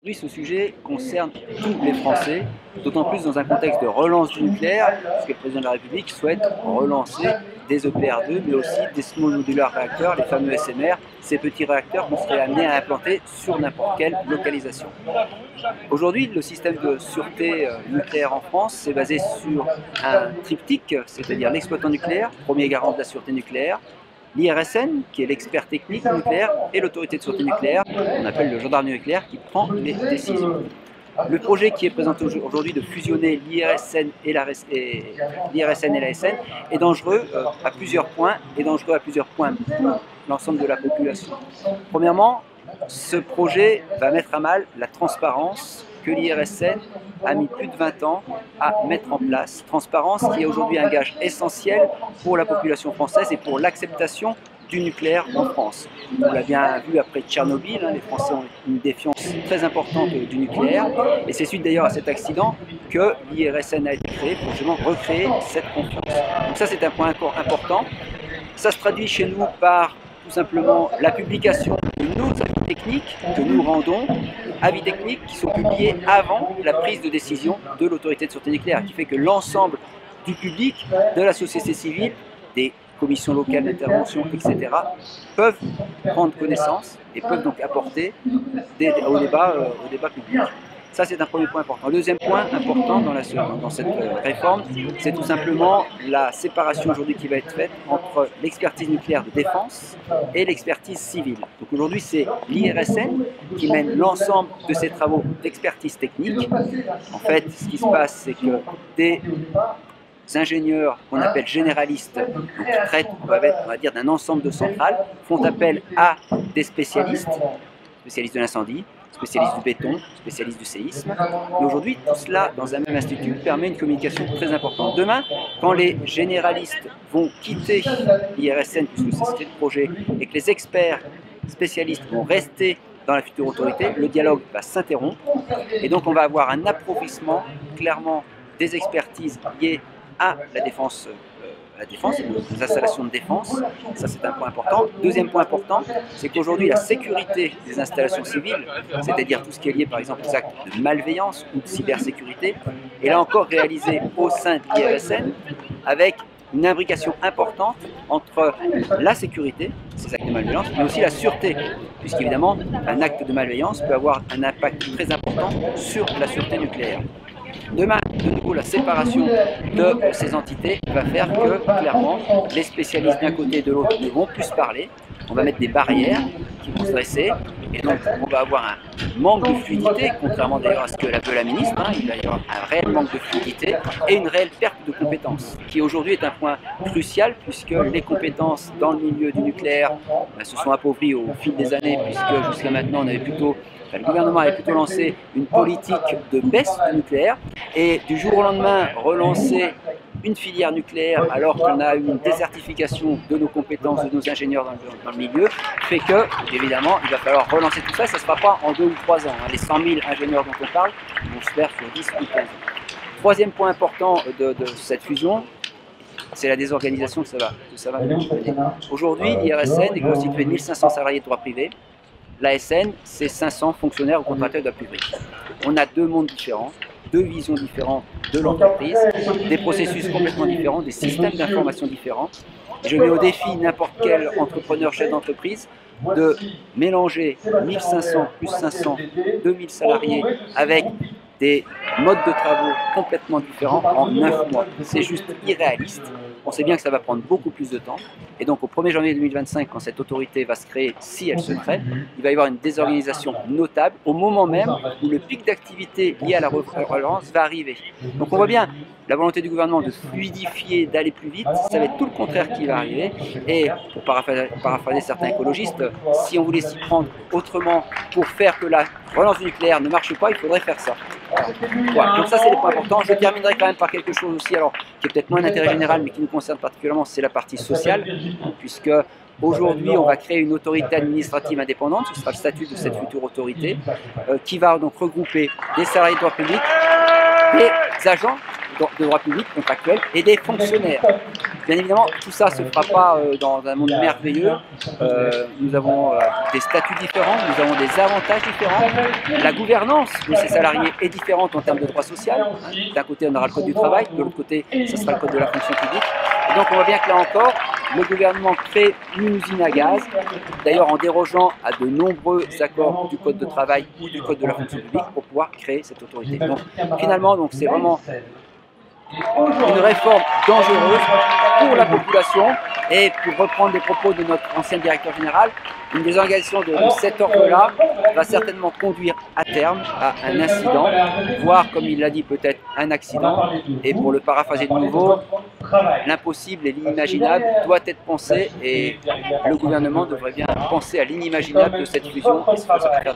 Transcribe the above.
Oui, ce sujet concerne tous les Français, d'autant plus dans un contexte de relance du nucléaire, puisque le président de la République souhaite relancer des EPR2, mais aussi des Small Modular Reactors, les fameux SMR, ces petits réacteurs qu'on serait amené à implanter sur n'importe quelle localisation. Aujourd'hui, le système de sûreté nucléaire en France s'est basé sur un triptyque, c'est-à-dire l'exploitant nucléaire, premier garant de la sûreté nucléaire, l'IRSN, qui est l'expert technique nucléaire, et l'autorité de sûreté nucléaire, qu'on appelle le gendarme nucléaire, qui prend les décisions. Le projet qui est présenté aujourd'hui de fusionner l'IRSN et l'ASN est dangereux à plusieurs points, et dangereux à plusieurs points pour l'ensemble de la population. Premièrement, ce projet va mettre à mal la transparence que l'IRSN a mis plus de 20 ans à mettre en place. Transparence qui est aujourd'hui un gage essentiel pour la population française et pour l'acceptation du nucléaire en France. On l'a bien vu après Tchernobyl, les Français ont une défiance très importante du nucléaire, et c'est suite d'ailleurs à cet accident que l'IRSN a été créé pour justement recréer cette confiance. Donc ça c'est un point encore important. Ça se traduit chez nous par tout simplement la publication de nos avis techniques que nous rendons, avis techniques qui sont publiés avant la prise de décision de l'autorité de sûreté nucléaire, qui fait que l'ensemble du public, de la société civile, des commissions locales d'intervention, etc., peuvent prendre connaissance et peuvent donc apporter au débat public. Ça, c'est un premier point important. Le deuxième point important dans cette réforme, c'est tout simplement la séparation aujourd'hui qui va être faite entre l'expertise nucléaire de défense et l'expertise civile. Donc aujourd'hui, c'est l'IRSN qui mène l'ensemble de ces travaux d'expertise technique. En fait, ce qui se passe, c'est que des ingénieurs qu'on appelle généralistes, donc qui traitent, on va dire, d'un ensemble de centrales, font appel à des spécialistes de l'incendie, spécialistes du béton, spécialistes du séisme. Mais aujourd'hui, tout cela, dans un même institut, permet une communication très importante. Demain, quand les généralistes vont quitter l'IRSN, puisque c'est le projet, et que les experts spécialistes vont rester dans la future autorité, le dialogue va s'interrompre. Et donc, on va avoir un appauvrissement, clairement, des expertises liées à la défense, les installations de défense. Ça, c'est un point important. Deuxième point important, c'est qu'aujourd'hui, la sécurité des installations civiles, c'est-à-dire tout ce qui est lié, par exemple, aux actes de malveillance ou de cybersécurité, est là encore réalisée au sein de l'IRSN avec une imbrication importante entre la sécurité, ces actes de malveillance, mais aussi la sûreté, puisqu'évidemment, un acte de malveillance peut avoir un impact très important sur la sûreté nucléaire. Demain, de nouveau, la séparation de ces entités va faire que, clairement, les spécialistes d'un côté et de l'autre ne vont plus se parler. On va mettre des barrières qui vont se dresser, et donc on va avoir un manque de fluidité, contrairement d'ailleurs à ce que veut la ministre. Il va y avoir un réel manque de fluidité et une réelle perte de compétences, qui aujourd'hui est un point crucial, puisque les compétences dans le milieu du nucléaire se sont appauvries au fil des années, puisque jusqu'à maintenant on avait le gouvernement avait plutôt lancé une politique de baisse du nucléaire, et du jour au lendemain relancer une filière nucléaire alors qu'on a eu une désertification de nos compétences, de nos ingénieurs dans le milieu, fait que, évidemment, il va falloir relancer tout ça. Ça ne se fera pas en 2 ou 3 ans. Les 100 000 ingénieurs dont on parle vont se faire sur 10 ou 15 ans. Troisième point important de cette fusion, c'est la désorganisation que ça va mener. Aujourd'hui, l'IRSN est constitué de 1500 salariés de droit privé. L'ASN, c'est 500 fonctionnaires ou contracteurs de droit public. On a 2 mondes différents, 2 visions différentes de l'entreprise, des processus complètement différents, des systèmes d'information différents. Je mets au défi n'importe quel entrepreneur, chef d'entreprise, de mélanger 1500 plus 500, 2000 salariés avec des modes de travaux complètement différents en 9 mois. C'est juste irréaliste. On sait bien que ça va prendre beaucoup plus de temps. Et donc au 1er janvier 2025, quand cette autorité va se créer, si elle se crée, il va y avoir une désorganisation notable au moment même où le pic d'activité lié à la relance va arriver. Donc on voit bien la volonté du gouvernement de fluidifier, d'aller plus vite, ça va être tout le contraire qui va arriver. Et pour paraphraser certains écologistes, si on voulait s'y prendre autrement pour faire que la relance du nucléaire ne marche pas, il faudrait faire ça. Voilà. Donc ça c'est les points importants. Je terminerai quand même par quelque chose aussi, alors qui est peut-être moins d'intérêt général, mais qui nous concerne particulièrement, c'est la partie sociale, puisque aujourd'hui on va créer une autorité administrative indépendante, ce sera le statut de cette future autorité, qui va donc regrouper des salariés de droit public, des agents de droit public contractuel et des fonctionnaires. Bien évidemment, tout ça ne se fera pas dans un monde merveilleux. Nous avons des statuts différents, nous avons des avantages différents. La gouvernance de ces salariés est différente en termes de droit social. D'un côté, on aura le code du travail, de l'autre côté, ce sera le code de la fonction publique. Et donc, on voit bien que là encore, le gouvernement crée une usine à gaz, d'ailleurs en dérogeant à de nombreux accords du code de travail ou du code de la fonction publique pour pouvoir créer cette autorité. Donc, finalement, c'est vraiment une réforme dangereuse pour la population et pour reprendre les propos de notre ancien directeur général, une désorganisation de cet ordre-là va certainement conduire à terme à un incident, voire comme il l'a dit peut-être un accident, et pour le paraphraser de nouveau, l'impossible et l'inimaginable doit être pensé et le gouvernement devrait bien penser à l'inimaginable de cette fusion et se faire derrière.